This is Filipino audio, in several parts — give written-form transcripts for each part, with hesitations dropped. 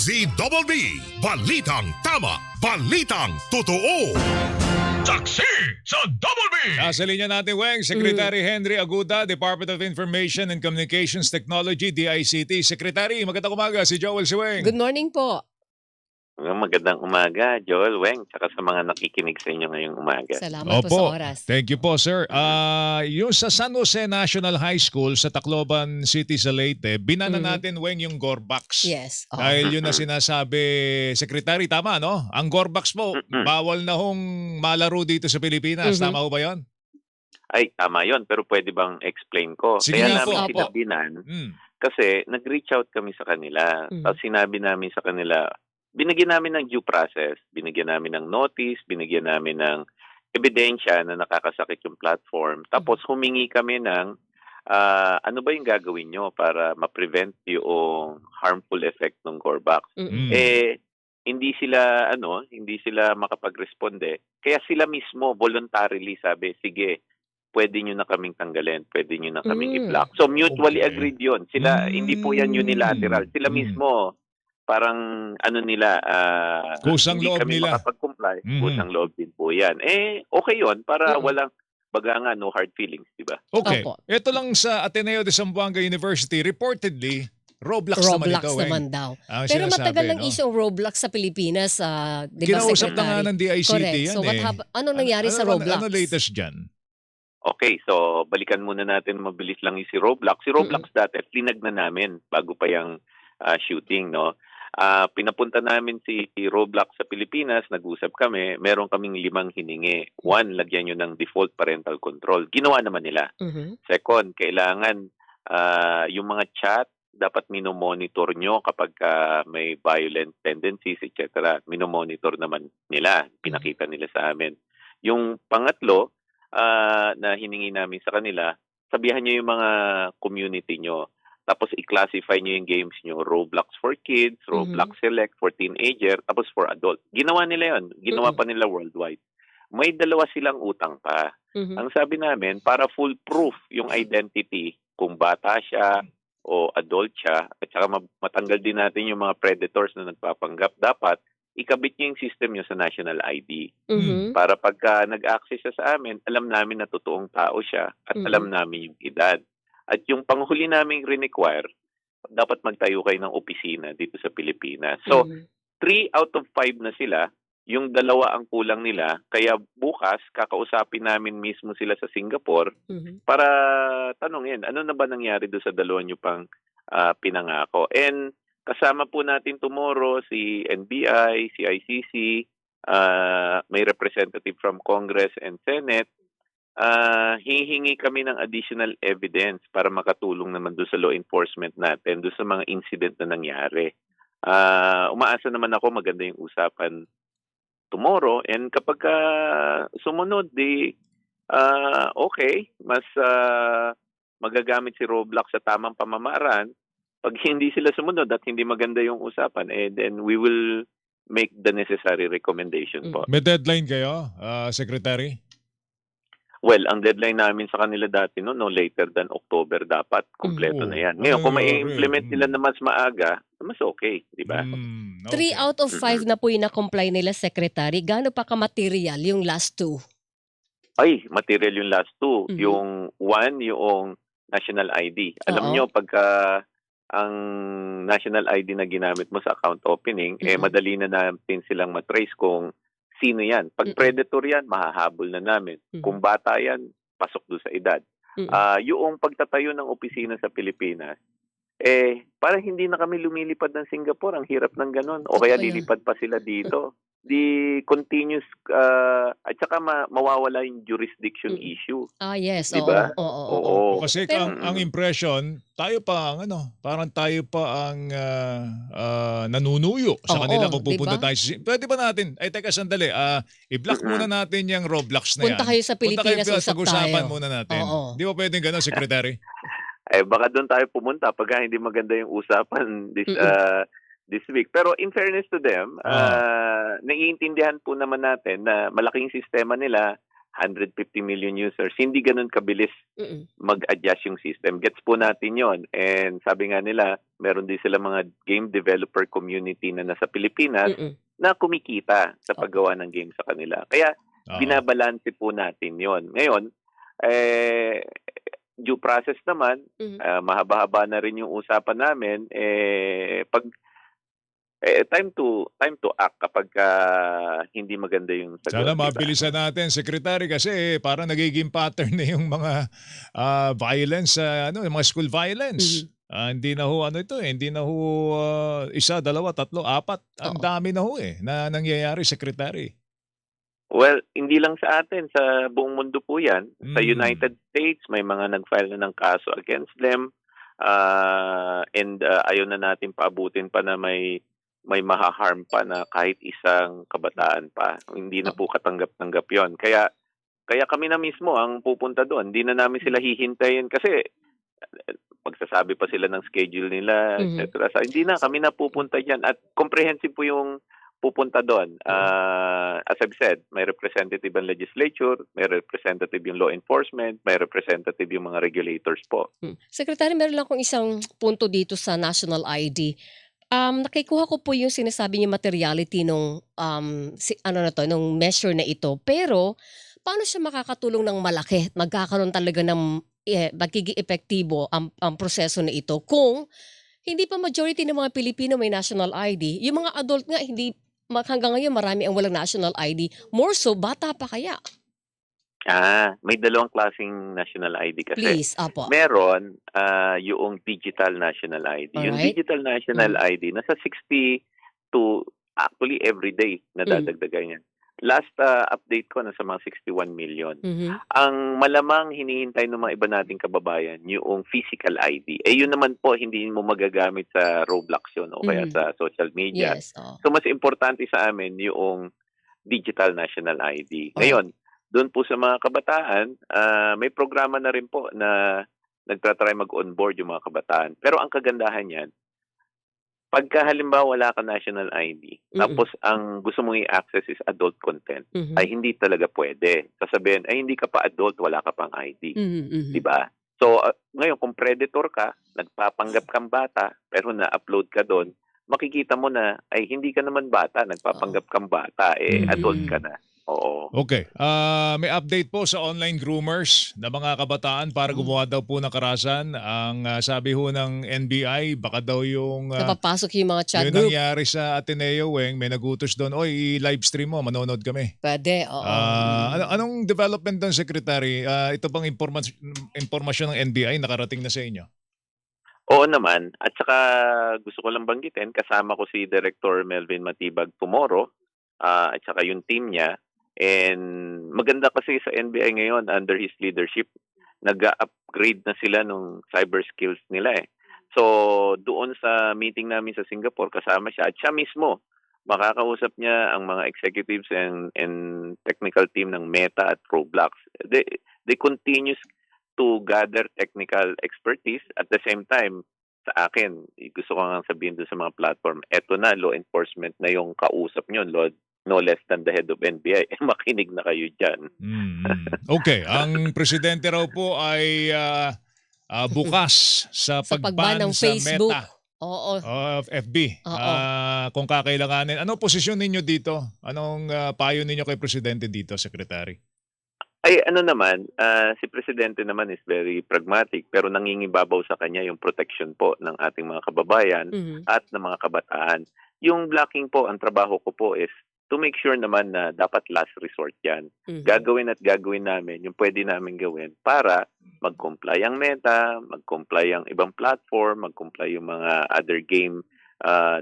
DZBB, Balitang Tama, Balitang Totoo. Taxi sa Double B! Nasa linya natin, Weng, Secretary Henry Aguda, Department of Information and Communications Technology, DICT. Secretary, magandang umaga, si Joel Siweng. Good morning po. Magandang umaga, Joel, Weng, tsaka sa mga nakikinig sa inyo ngayong umaga. Salamat po sa oras. Thank you po, sir. Yung sa San Jose National High School sa Tacloban City sa Leyte, binana natin, Weng, yung Gorbax. Yes. Oh. Dahil yun na sinasabi, Secretary, tama, no? Ang Gorbax po, bawal na hong malaro dito sa Pilipinas. Tama ho ba yun? Ay, tama yon, pero pwede bang explain ko? Sige Kaya nga po. namin sila binan, kasi nag-reach out kami sa kanila. Tapos sinabi namin sa kanila, binigyan namin ng due process, binigyan namin ng notice, binigyan namin ng ebidensya na nakakasakit yung platform. Tapos humingi kami ng ano ba yung gagawin nyo para ma-prevent yung harmful effect ng Gorbax. Eh, hindi sila makapag-responde. Kaya sila mismo voluntarily sabi, sige, pwede nyo na kaming tanggalin, pwede nyo na kaming i-block. So mutually agreed yun. Sila, hindi po yan unilateral. Sila mismo, parang kusang hindi loob kami nila. makapag-comply. Kusang loob din po yan. Eh, okay yun para walang, baga nga, no hard feelings, di ba? Okay. Opo. Ito lang sa Ateneo de Zamboanga University, reportedly, Roblox naman ito, Weng. naman daw. Ang Pero sinasabi, matagal ng no? isyong Roblox sa Pilipinas, di ba, Kinausap na nga Secretary? ng DICT Correct. yan So ano nangyari sa Roblox? Ano latest dyan? Okay, so balikan muna natin mabilis lang yung si Roblox. Si Roblox dati, flinag na namin bago pa yung shooting, no? Pinapunta namin si Roblox sa Pilipinas, nag-usap kami, meron kaming 5 hiningi. 1, lagyan nyo ng default parental control. Ginawa naman nila. Second, kailangan yung mga chat, dapat minomonitor nyo kapag may violent tendencies, etc. Minomonitor naman nila. Pinakita nila sa amin. Yung pangatlo, na hiningi namin sa kanila, sabihan nyo yung mga community nyo. Tapos i-classify nyo yung games nyo, Roblox for kids, Roblox Select for teenager, tapos for adult. Ginawa nila yun. Ginawa pa nila worldwide. May 2 silang utang pa. Ang sabi namin, para foolproof yung identity, kung bata siya o adult siya, at saka matanggal din natin yung mga predators na nagpapanggap, dapat ikabit nyo yung system nyo sa national ID. Para pagka nag-access siya sa amin, alam namin na totoong tao siya at alam namin yung edad. At yung panghuli naming require, dapat magtayo kayo ng opisina dito sa Pilipinas. So, 3 out of 5 na sila, yung 2 ang kulang nila. Kaya bukas, kakausapin namin mismo sila sa Singapore para tanongin, ano na ba nangyari doon sa 2 nyo pang pinangako. And kasama po natin tomorrow si NBI, si ICC, may representative from Congress and Senate. Hihingi kami ng additional evidence para makatulong naman doon sa law enforcement natin, doon sa mga incident na nangyari. Umaasa naman ako maganda yung usapan tomorrow, and kapag sumunod, okay, mas magagamit si Roblox sa tamang pamamaraan. Pag hindi sila sumunod at hindi maganda yung usapan, then we will make the necessary recommendation po. May deadline kayo, Secretary? Well, ang deadline namin sa kanila dati no later than October dapat kumpleto na yan. Ngayon, kung mai-implement nila na mas maaga, mas okay, di ba? 3 out of 5 na po yung na-comply nila, Secretary. Gaano pa ka-material yung last 2? Ay, material yung last 2. Yung 1, yung national ID. Alam nyo, pagka ang national ID na ginamit mo sa account opening, madali na natin silang matrace kung sino yan. Pag predator yan, mahahabol na namin. Kung bata yan, pasok doon sa edad. Yung pagtatayo ng opisina sa Pilipinas, parang hindi na kami lumilipad ng Singapore. Ang hirap ng ganun. O kaya lilipad pa sila dito. The continuous, at saka mawawala yung jurisdiction issue. Yes. Diba? Oo. Kasi ang impression, tayo pa ang parang tayo pa ang nanunuyo sa kanila kung pupunta tayo. Pwede ba natin, teka sandali, i-block muna natin yung Roblox na yan. Punta kayo sa Pilipinas, usap pag-usapan tayo. muna natin. Di ba pwedeng gano'n, Secretary? Baka doon tayo pumunta pagka hindi maganda yung usapan this week. Pero in fairness to them, naiintindihan po naman natin na malaking sistema nila, 150 million users, hindi ganun kabilis Mm-mm. mag-adjust yung system. Gets po natin yon. And sabi nga nila, meron din sila mga game developer community na nasa Pilipinas Mm-mm. na kumikita sa paggawa ng game sa kanila. Kaya Oo. binabalanse po natin yon. Ngayon, due process naman, Mhm. mahaba-haba na rin yung usapan namin. Time to act kapag hindi maganda yung sagot. Sana diba? mabilisan natin, Secretary, kasi parang nagiging pattern na yung mga violence, yung mga school violence. Hindi na ho hindi na ho isa, dalawa, tatlo, apat. Ang Oo. dami na ho na nangyayari, Secretary. Well, hindi lang sa atin, sa buong mundo po yan. Sa Mm. United States, may mga nag-file na ng kaso against them. And ayaw na natin paabutin pa na may mahaharm pa na kahit isang kabataan pa. Hindi na po katanggap-tanggap yon. Kaya kami na mismo ang pupunta doon. Hindi na namin sila hihintayin kasi magsasabi pa sila ng schedule nila, Mhm. etc. So, hindi na kami na pupunta dyan. At comprehensive po yung pupunta doon. As I've said, may representative ang legislature, may representative yung law enforcement, may representative yung mga regulators po. Secretary, meron lang akong isang punto dito sa national ID. Nakikuha ko po yung sinasabi niyo materiality nung nung measure na ito. Pero paano siya makakatulong ng malaki? Magkakaroon talaga ng magiging epektibo ang proseso na ito kung hindi pa majority ng mga Pilipino may national ID. Yung mga adult nga hanggang ngayon marami ang walang national ID. More so bata pa kaya? May dalawang klaseng national ID kasi. Please, apo. Meron yung digital national ID. Yung Alright. digital national ID, nasa 60 to actually every day nadadagdagan yan. Last update ko, nasa mga 61 million. Mhm. Ang malamang hinihintay ng mga iba nating kababayan, yung physical ID. Yun naman po, hindi mo magagamit sa Roblox yun o kaya sa social media. Yes. Oh. So mas importante sa amin yung digital national ID. Oh. Ngayon, doon po sa mga kabataan, may programa na rin po na nagtatry mag-onboard yung mga kabataan. Pero ang kagandahan yan, pagka halimbawa wala ka national ID, tapos ang gusto mong i-access is adult content, Mhm. ay hindi talaga pwede. Sasabihin, ay hindi ka pa adult, wala ka pang ID. Mhm, mhm. Diba? So, ngayon, kung predator ka, nagpapanggap kang bata, pero na-upload ka doon, makikita mo na, ay hindi ka naman bata, nagpapanggap kang bata, adult ka na. Oo. Okay. May update po sa online groomers na mga kabataan para gumawa daw po ng karahasan. Ang sabi ho ng NBI, baka daw yung Napapasok yung mga chat yun group. nangyari sa Ateneo, Weng, may nagutos doon, oy, i-livestream mo, manonood kami. Pwede, oo. Anong development doon, Secretary? Ito bang impormasyon ng NBI nakarating na sa inyo? Oo naman. At saka gusto ko lang banggitin, kasama ko si Director Melvin Matibag tomorrow, at saka yung team niya. And maganda kasi sa NBI ngayon, under his leadership, nag-upgrade na sila nung cyber skills nila . So doon sa meeting namin sa Singapore, kasama siya. At siya mismo, makakausap niya ang mga executives and technical team ng Meta at Roblox. They continue to gather technical expertise. At the same time, sa akin, gusto ko nga sabihin doon sa mga platform, eto na, law enforcement na yung kausap nyo, no less than the head of NBI. Makinig na kayo dyan. Okay, ang presidente raw po ay bukas sa Sa pagban pagban ng sa Facebook. Meta Oo. of FB. Oo. Kung kakailanganin. Anong posisyon ninyo dito? Anong payo ninyo kay presidente dito, Secretary? Ay ano naman, si Presidente naman is very pragmatic pero nangingibabaw sa kanya yung protection po ng ating mga kababayan Mhm. at ng mga kabataan. Yung blocking po, ang trabaho ko po is to make sure naman na dapat last resort yan. Mhm. Gagawin namin yung pwede namin gawin para mag-comply ang Meta, mag-comply ang ibang platform, mag-comply yung mga other game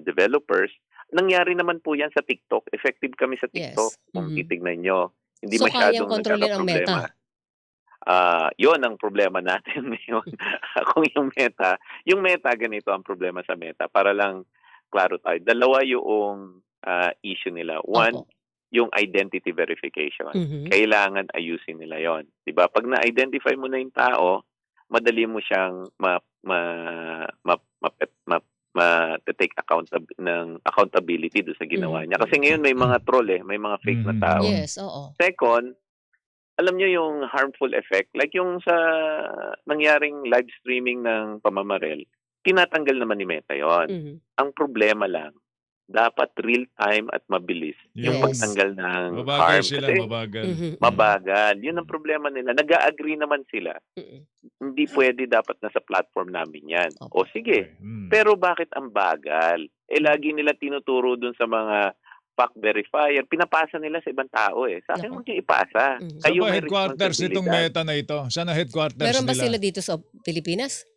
developers. Nangyari naman po yan sa TikTok. Effective kami sa TikTok kung Mhm. titignan nyo. Hindi So, masyadong kayang kontrolin ang nagkakaproblema. Meta? Yun ang problema natin ngayon. Kung yung Meta, ganito ang problema sa Meta. Para lang klaro tayo. Dalawa yung issue nila. One, Opo. yung identity verification. Mhm. Kailangan ayusin nila yon. Diba? Pag na-identify mo na yung tao, madali mo siyang take accountability doon sa ginawa niya. Kasi ngayon may mga troll may mga fake na tao. Yes, oo. Second, alam nyo yung harmful effect, like yung sa nangyaring live streaming ng pamamaril, tinatanggal naman ni Meta yon. Mhm. Ang problema lang, dapat real time at mabilis yung Yes. pagtanggal ng Mabagal harm. sila, Kasi mabagal. Mhm. mabagal. Yun ang problema nila. Nag-a-agree naman sila. Mhm. Hindi pwede dapat nasa platform namin yan. O sige, Okay. Mm. pero bakit ang bagal? Lagi nila tinuturo dun sa mga fact verifier. Pinapasa nila sa ibang tao eh. Sa akin, Nako. huwag niyo ipasa. Mhm. Saan ba may headquarters nitong responsibilidad. Meta na ito? Saan ang headquarters Meron ba nila? sila dito sa Pilipinas?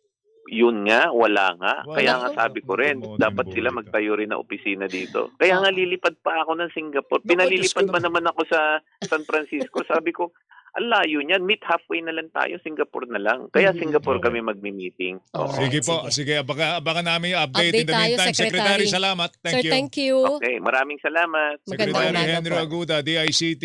Yun nga, wala nga. Wala Kaya ko. nga sabi ko rin, Mabuting dapat buhay sila ka. magtayo rin na opisina dito. Kaya nga Oo. lilipad pa ako ng Singapore. Naku, Pinalilipad Diyos ko pa naman ako sa San Francisco. Sabi ko, ang layo niyan. Meet halfway na lang tayo. Singapore na lang. Kaya Mhm. Singapore Okay. kami magmi-meeting. Oo. Alright. Sige po, Sige. sige. Abangan namin yung update. Update In the tayo, meantime, Secretary, Secretary. salamat. Sir, Thank you. thank you. Okay, maraming salamat. Magandang Secretary umaga Henry po. Aguda, DICT.